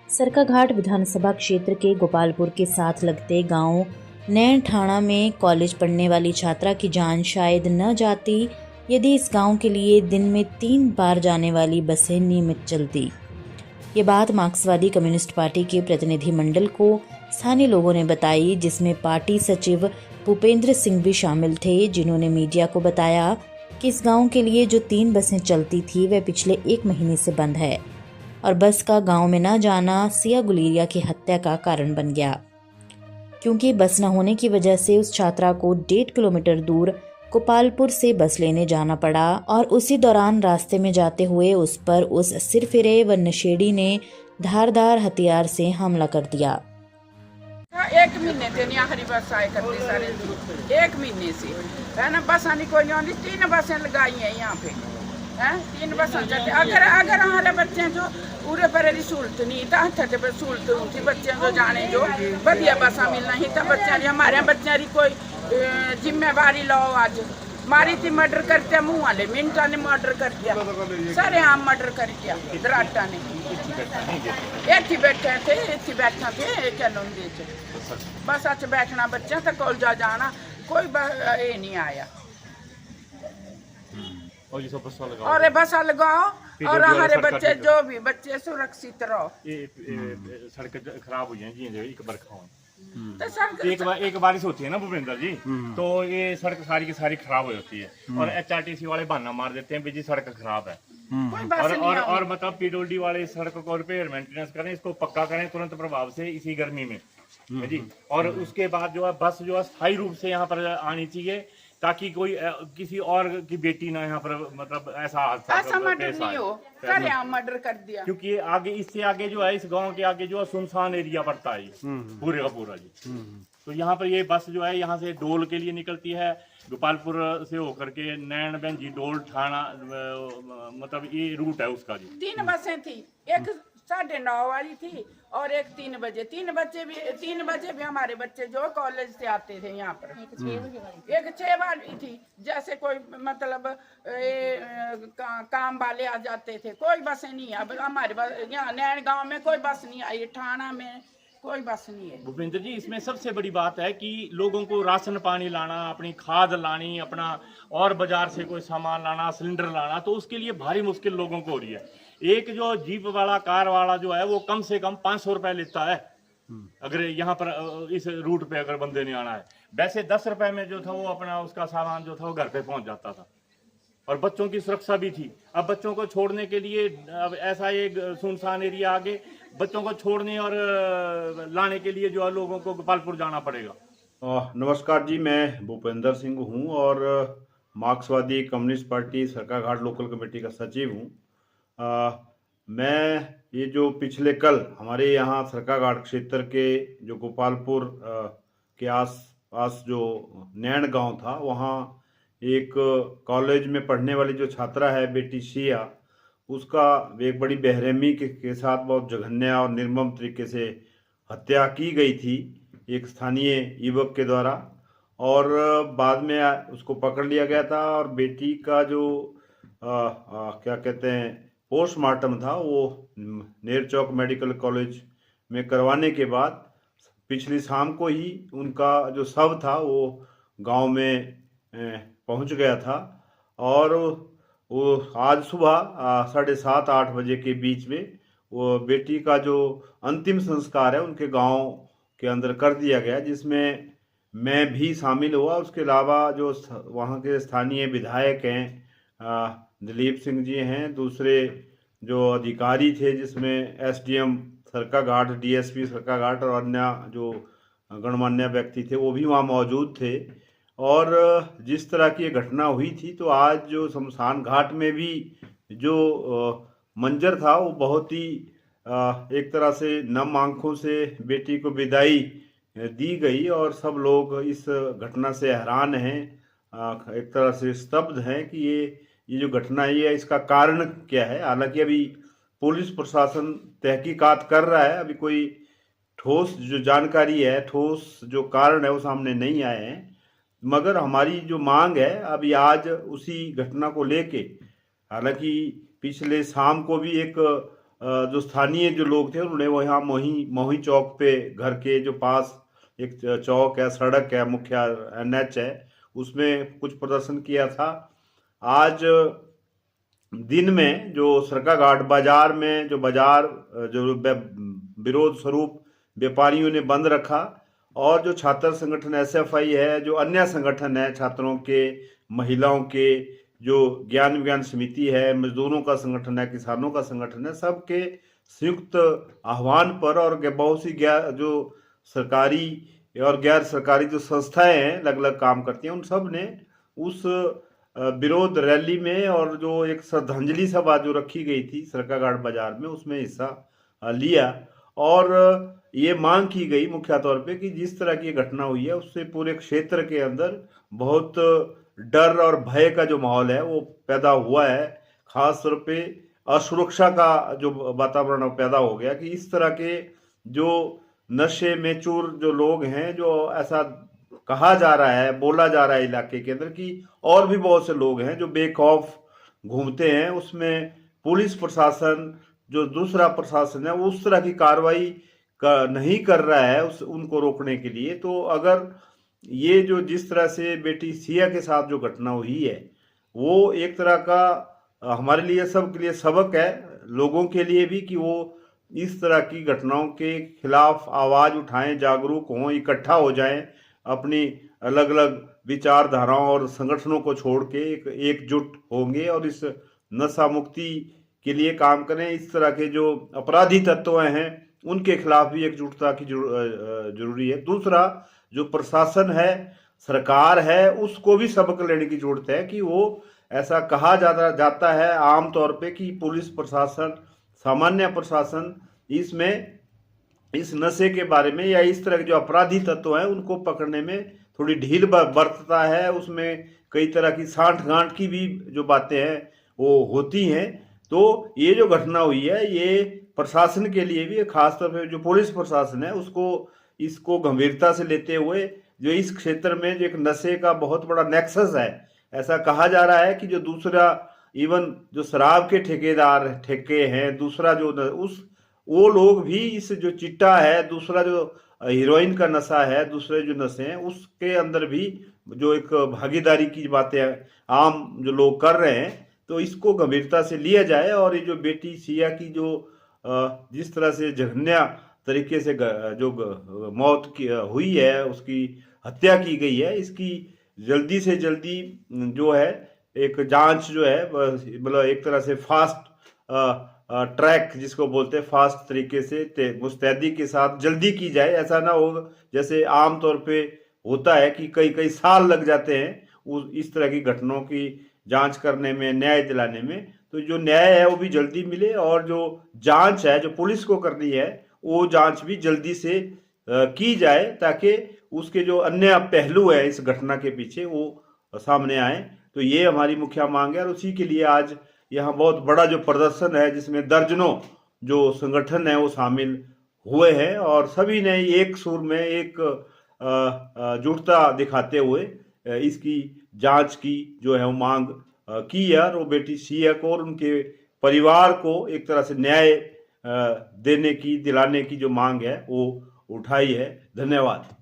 सरकाघाट विधानसभा क्षेत्र के गोपालपुर के साथ लगते गांव नैन ठाणा में कॉलेज पढ़ने वाली छात्रा की जान शायद न जाती यदि इस गांव के लिए दिन में 3 बार जाने वाली बसें नियमित चलती। ये बात मार्क्सवादी कम्युनिस्ट पार्टी के प्रतिनिधिमंडल को स्थानीय लोगों ने बताई, जिसमें पार्टी सचिव भूपेंद्र सिंह भी शामिल थे, जिन्होंने मीडिया को बताया कि इस गांव के लिए जो 3 बसें चलती थी वह पिछले 1 महीने से बंद है और बस का गांव में न जाना सिया गुलेरिया की हत्या का कारण बन गया, क्योंकि बस न होने की वजह से उस छात्रा को 1.5 किलोमीटर दूर गोपालपुर से बस लेने जाना पड़ा और उसी दौरान रास्ते में जाते हुए उस पर उस सिरफिरे व नशेड़ी ने धारदार हथियार से हमला कर दिया। 1 महीने से नहीं आखिरी बस आए करते सारे 1 महीने से है ना। बस आनी कोई नहीं आती, 3 बसें लगाई हैं यहाँ पे है, 3 बसें चलते। अगर हमारे बच्चे जो पूरे पर सहूलत नहीं था, हथे पर सहूलत होती बच्चे जो जाने जो बढ़िया बसा मिलना ही था। बच्चे हमारे बच्चे की कोई जिम्मेवारी लो। आज मारी थी मर्डर कर दिया, मुँह वाले मिनटा ने मर्डर कर दिया, सारे आम मर्डर कर दिया दराटा ने। इतनी बैठे थे, इतनी बैठा थे कैलोंदे बस अच बैठना बच्चा तो कॉलेजा जाना, कोई ये नहीं आया। और ये बसा लगाओ और हमारे बच्चे जो भी बच्चे सुरक्षित रहो। सड़क खराब हुई है जी, एक बरखा तो एक बारिश होती है ना भूपेंद्र जी, तो ये सड़क सारी की सारी खराब हो जाती है और HRTC वाले बहाना मार देते हैं जी सड़क खराब है। और मतलब PWD वाले सड़क को रिपेयर मेंटेनेंस करें, इसको पक्का करें तुरंत प्रभाव से इसी गर्मी में जी। और उसके बाद जो है बस जो है स्थायी रूप से यहाँ पर आनी चाहिए, ताकि कोई किसी और की बेटी ना यहाँ पर मतलब ऐसा मर्डर नहीं हो, करे मर्डर कर दिया। क्योंकि आगे इससे आगे जो है इस गांव के आगे जो है सुनसान एरिया पड़ता है पूरे का पूरा जी। तो यहाँ पर ये बस जो है यहाँ से डोल के लिए निकलती है, गोपालपुर से होकर के नैन बेंजी डोल ठाणा, मतलब ये रूट है उसका जी। 3 बसें थी, एक 9:30 वाली थी और एक 3 बजे। 3 बजे भी हमारे बच्चे जो कॉलेज से आते थे यहाँ पर। एक 6 वाली थी, जैसे कोई मतलब काम वाले आ जाते थे। कोई बसें नहीं है अब हमारे यहाँ नैन गांव में, कोई बस नहीं आई, ठाणा में कोई बस नहीं है। भूपेंद्र जी, इसमें सबसे बड़ी बात है कि लोगों को राशन पानी लाना, अपनी खाद लानी, अपना और बाजार से कोई सामान लाना, सिलेंडर लाना, तो उसके लिए भारी मुश्किल लोगों को हो रही है। एक जो जीप वाला कार वाला जो है वो कम से कम 500 रुपए लेता है अगर यहाँ पर इस रूट पे अगर बंदे ने आना है। वैसे 10 रुपए में जो था वो अपना उसका सामान जो था वो घर पे पहुंच जाता था और बच्चों की सुरक्षा भी थी। अब बच्चों को छोड़ने के लिए अब ऐसा एक सुनसान एरिया आगे, बच्चों को छोड़ने और लाने के लिए जो है लोगों को गोपालपुर जाना पड़ेगा। नमस्कार जी, मैं भूपेंद्र सिंह हूँ और मार्क्सवादी communist party Sarkaghat local committee का सचिव हूँ। मैं ये जो पिछले कल हमारे यहाँ सरकाघाट क्षेत्र के जो गोपालपुर के आस पास जो नैन गांव था, वहाँ एक कॉलेज में पढ़ने वाली जो छात्रा है बेटी सिया, उसका एक बड़ी बेरहमी के साथ बहुत जघन्य और निर्मम तरीके से हत्या की गई थी एक स्थानीय युवक के द्वारा। और बाद में उसको पकड़ लिया गया था और बेटी का जो क्या कहते हैं पोस्टमार्टम था वो नेरचौक मेडिकल कॉलेज में करवाने के बाद पिछली शाम को ही उनका जो शव था वो गांव में पहुंच गया था। और वो आज सुबह 7:30-8 बजे के बीच में वो बेटी का जो अंतिम संस्कार है उनके गांव के अंदर कर दिया गया, जिसमें मैं भी शामिल हुआ। उसके अलावा जो वहाँ के स्थानीय विधायक हैं दिलीप सिंह जी हैं, दूसरे जो अधिकारी थे जिसमें SDM सरकाघाट, DSP सरकाघाट और अन्य जो गणमान्य व्यक्ति थे वो भी वहाँ मौजूद थे। और जिस तरह की ये घटना हुई थी, तो आज जो शमशान घाट में भी जो मंजर था वो बहुत ही एक तरह से नम आंखों से बेटी को विदाई दी गई और सब लोग इस घटना से हैरान हैं, एक तरह से स्तब्ध हैं कि ये जो घटना है इसका कारण क्या है। हालांकि अभी पुलिस प्रशासन तहकीकात कर रहा है, अभी कोई ठोस जो जानकारी है, ठोस जो कारण है वो सामने नहीं आए हैं। मगर हमारी जो मांग है अभी आज उसी घटना को लेके, हालांकि पिछले शाम को भी एक जो स्थानीय जो लोग थे उन्होंने वो यहाँ मोही चौक पे घर के जो पास एक चौक है, सड़क है, मुख्य NH है, उसमें कुछ प्रदर्शन किया था। आज दिन में जो सरकाघाट बाजार में जो विरोध स्वरूप व्यापारियों ने बंद रखा और जो छात्र संगठन SFI है, जो अन्य संगठन है छात्रों के, महिलाओं के, जो ज्ञान विज्ञान समिति है, मजदूरों का संगठन है, किसानों का संगठन है, सबके संयुक्त आह्वान पर और बहुत सी जो सरकारी और गैर सरकारी जो संस्थाएं हैं अलग अलग काम करती हैं, उन सब ने उस विरोध रैली में और जो एक श्रद्धांजलि सभा जो रखी गई थी सरकाघाट बाजार में, उसमें हिस्सा लिया और ये मांग की गई मुख्य तौर पे कि जिस तरह की घटना हुई है उससे पूरे क्षेत्र के अंदर बहुत डर और भय का जो माहौल है वो पैदा हुआ है। खास तौर पे असुरक्षा का जो वातावरण पैदा हो गया कि इस तरह के जो नशे में चूर जो लोग हैं, जो ऐसा कहा जा रहा है, बोला जा रहा है इलाके के अंदर कि और भी बहुत से लोग हैं जो बेखौफ घूमते हैं, उसमें पुलिस प्रशासन जो दूसरा प्रशासन है वो उस तरह की कार्रवाई नहीं कर रहा है उनको रोकने के लिए। तो अगर ये जो जिस तरह से बेटी सिया के साथ जो घटना हुई है वो एक तरह का हमारे लिए सबके लिए सबक है, लोगों के लिए भी, कि वो इस तरह की घटनाओं के खिलाफ आवाज उठाएं, जागरूक हों, इकट्ठा हो जाएं, अपनी अलग अलग विचारधाराओं और संगठनों को छोड़ के एकजुट होंगे और इस नशा मुक्ति के लिए काम करें। इस तरह के जो अपराधी तत्व हैं उनके खिलाफ भी एकजुटता की जरूरी है। दूसरा, जो प्रशासन है, सरकार है, उसको भी सबक लेने की जरूरत है कि वो ऐसा कहा जाता है आमतौर पे कि पुलिस प्रशासन, सामान्य प्रशासन इसमें इस नशे के बारे में या इस तरह के जो अपराधी तत्व हैं उनको पकड़ने में थोड़ी ढील बरतता है, उसमें कई तरह की सांठ-गांठ की भी जो बातें हैं वो होती हैं। तो ये जो घटना हुई है ये प्रशासन के लिए भी, खासतौर पर जो पुलिस प्रशासन है उसको इसको गंभीरता से लेते हुए, जो इस क्षेत्र में जो एक नशे का बहुत बड़ा नेक्सस है, ऐसा कहा जा रहा है कि जो दूसरा इवन जो शराब के ठेके हैं, दूसरा जो वो लोग भी इस जो चिट्टा है, दूसरा जो हीरोइन का नशा है, दूसरे जो नशे हैं उसके अंदर भी जो एक भागीदारी की बातें आम जो लोग कर रहे हैं, तो इसको गंभीरता से लिया जाए। और ये जो बेटी सिया की जो जिस तरह से जघन्य तरीके से जो मौत की हुई है, उसकी हत्या की गई है, इसकी जल्दी से जल्दी जो है एक जांच जो है, मतलब एक तरह से फास्ट ट्रैक जिसको बोलते हैं, फास्ट तरीके से मुस्तैदी के साथ जल्दी की जाए। ऐसा ना हो जैसे आम तौर पे होता है कि कई साल लग जाते हैं इस तरह की घटनाओं की जांच करने में, न्याय दिलाने में। तो जो न्याय है वो भी जल्दी मिले और जो जांच है जो पुलिस को करनी है वो जांच भी जल्दी से की जाए, ताकि उसके जो अन्य पहलू है इस घटना के पीछे वो सामने आए। तो ये हमारी मुख्य मांग है और उसी के लिए आज यहाँ बहुत बड़ा जो प्रदर्शन है जिसमें दर्जनों जो संगठन है वो शामिल हुए हैं और सभी ने एक सुर में एक जुटता दिखाते हुए इसकी जांच की जो है वो मांग की है और वो बेटी सिया को और उनके परिवार को एक तरह से न्याय दिलाने की जो मांग है वो उठाई है। धन्यवाद।